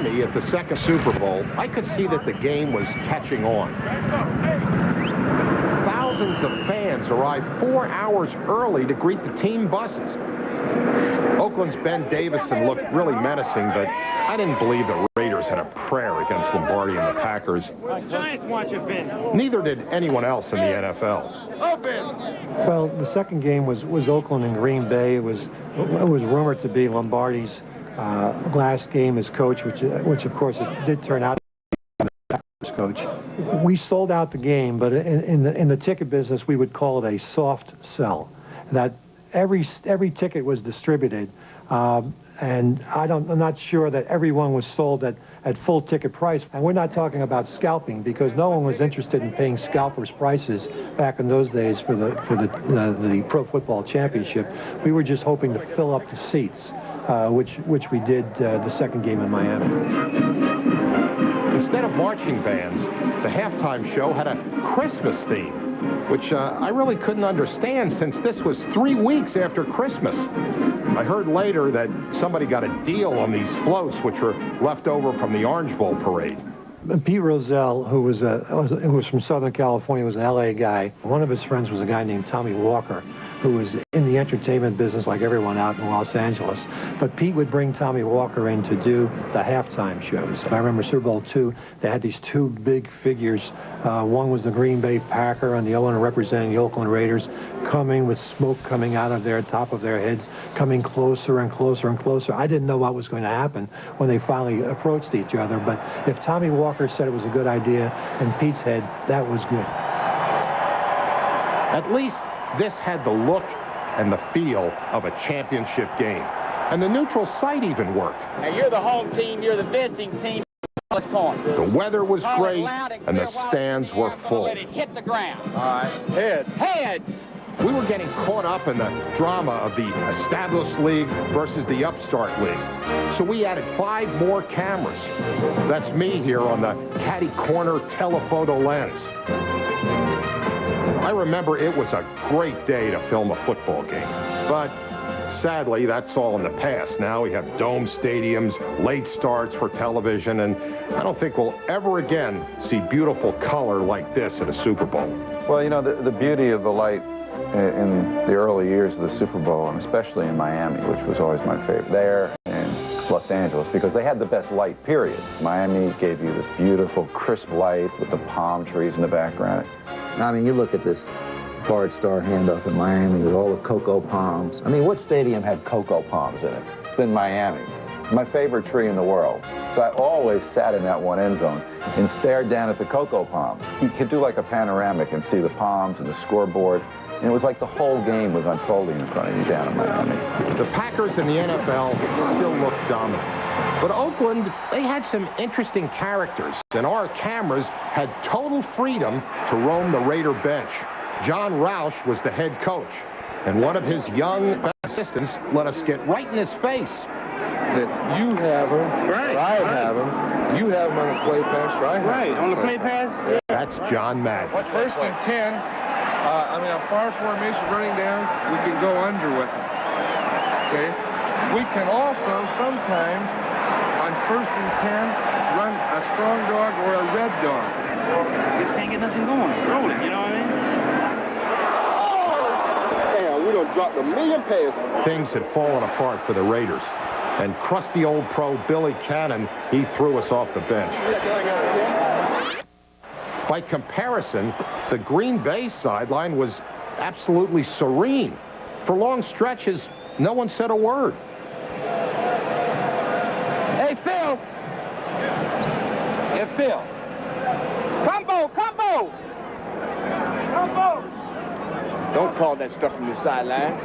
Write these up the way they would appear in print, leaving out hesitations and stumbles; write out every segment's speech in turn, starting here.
Miami at the second Super Bowl, I could see that the game was catching on. Thousands of fans arrived 4 hours early to greet the team buses. Oakland's Ben Davison looked really menacing, but I didn't believe the Raiders had a prayer against Lombardi and the Packers. Giants want you, Ben. Neither did anyone else in the NFL. Well, the second game was Oakland and Green Bay. It was rumored to be Lombardi's last game as coach, which of course it did turn out to be the Packers coach. We sold out the game, but in the ticket business, we would call it a soft sell. That every ticket was distributed, and I'm not sure that everyone was sold at full ticket price. And we're not talking about scalping, because no one was interested in paying scalpers prices back in those days for the Pro Football Championship. We were just hoping to fill up the seats, which we did the second game in Miami. Instead of marching bands, the halftime show had a Christmas theme, which I really couldn't understand since this was 3 weeks after Christmas. I heard later that somebody got a deal on these floats, which were left over from the Orange Bowl parade. Pete Rozelle, who was from Southern California, was an LA guy. One of his friends was a guy named Tommy Walker, who was in the entertainment business like everyone out in Los Angeles. But Pete would bring Tommy Walker in to do the halftime shows. I remember Super Bowl II, they had these two big figures. One was the Green Bay Packer and the other one representing the Oakland Raiders, coming with smoke coming out of their top of their heads, coming closer and closer and closer. I didn't know what was going to happen when they finally approached each other, but if Tommy Walker said it was a good idea in Pete's head, that was good. At least this had the look and the feel of a championship game. And the neutral site even worked. Now, you're the home team, you're the visiting team. The weather was great, and the stands were full. Let it hit the ground. All right, head. Heads. We were getting caught up in the drama of the established league versus the upstart league. So we added 5 more cameras. That's me here on the caddy corner telephoto lens. I remember it was a great day to film a football game. But sadly, that's all in the past. Now we have dome stadiums, late starts for television, and I don't think we'll ever again see beautiful color like this at a Super Bowl. Well, you know, the beauty of the light in the early years of the Super Bowl, and especially in Miami, which was always my favorite, there and Los Angeles, because they had the best light, period. Miami gave you this beautiful, crisp light with the palm trees in the background. I mean, you look at this Bart Starr handoff in Miami with all the cocoa palms. I mean, what stadium had cocoa palms in it? It's been Miami. My favorite tree in the world. So I always sat in that one end zone and stared down at the cocoa palms. You could do like a panoramic and see the palms and the scoreboard. And it was like the whole game was unfolding in front of you down in Miami. The Packers in the NFL still look dominant. But Oakland, they had some interesting characters, and our cameras had total freedom to roam the Raider bench. John Roush was the head coach, and one of his young assistants let us get right in his face. That you have them, Right. I have them, you have them on the play pass, right? Right, on the play pass? Yeah. That's John Madden. First and 10, I mean, a far formation running down, we can go under with them. See? We can also sometimes, on first and 10, run a strong dog or a red dog. Just can't get nothing going. It's rolling, you know what I mean? Damn, we done dropped a million passes. Things had fallen apart for the Raiders. And crusty old pro Billy Cannon, he threw us off the bench. By comparison, the Green Bay sideline was absolutely serene. For long stretches, no one said a word. Hey, Phil. Hey, Phil. Combo, combo. Combo. Don't call that stuff from the sideline.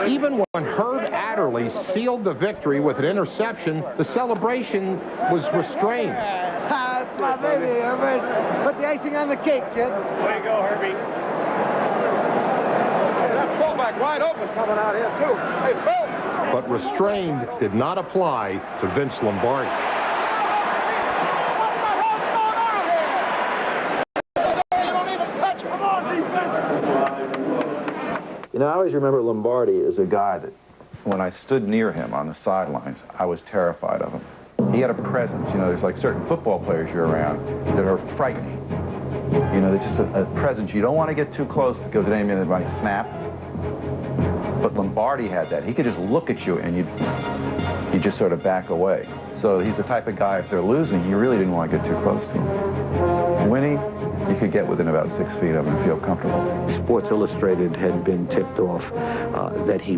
Even when Herb Adderley sealed the victory with an interception, the celebration was restrained. That's my baby, Herbert. Put the icing on the cake, kid. Way to go, Herbie. That fullback wide open coming out here, too. Hey, Phil. But restrained did not apply to Vince Lombardi. You know, I always remember Lombardi as a guy that, when I stood near him on the sidelines, I was terrified of him. he had a presence. You know, there's like certain football players you're around that are frightening. You know, they're just a presence. You don't want to get too close because at any minute it might snap. But Lombardi had that. He could just look at you and you just sort of back away. So he's the type of guy, if they're losing, you really didn't want to get too close to him. Winning, you could get within about 6 feet of him and feel comfortable. Sports Illustrated had been tipped off that he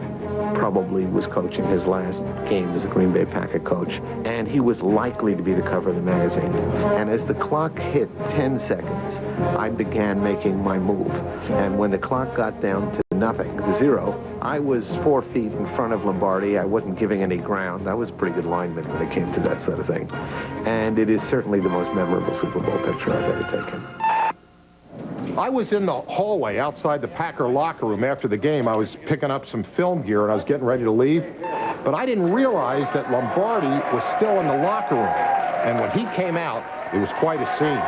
probably was coaching his last game as a Green Bay Packer coach, and he was likely to be the cover of the magazine. And as the clock hit 10 seconds, I began making my move. And when the clock got down to nothing, to 0, I was 4 feet in front of Lombardi. I wasn't giving any ground. I was a pretty good lineman when it came to that sort of thing. And it is certainly the most memorable Super Bowl picture I've ever taken. I was in the hallway outside the Packer locker room after the game. I was picking up some film gear, and I was getting ready to leave. But I didn't realize that Lombardi was still in the locker room. And when he came out, it was quite a scene.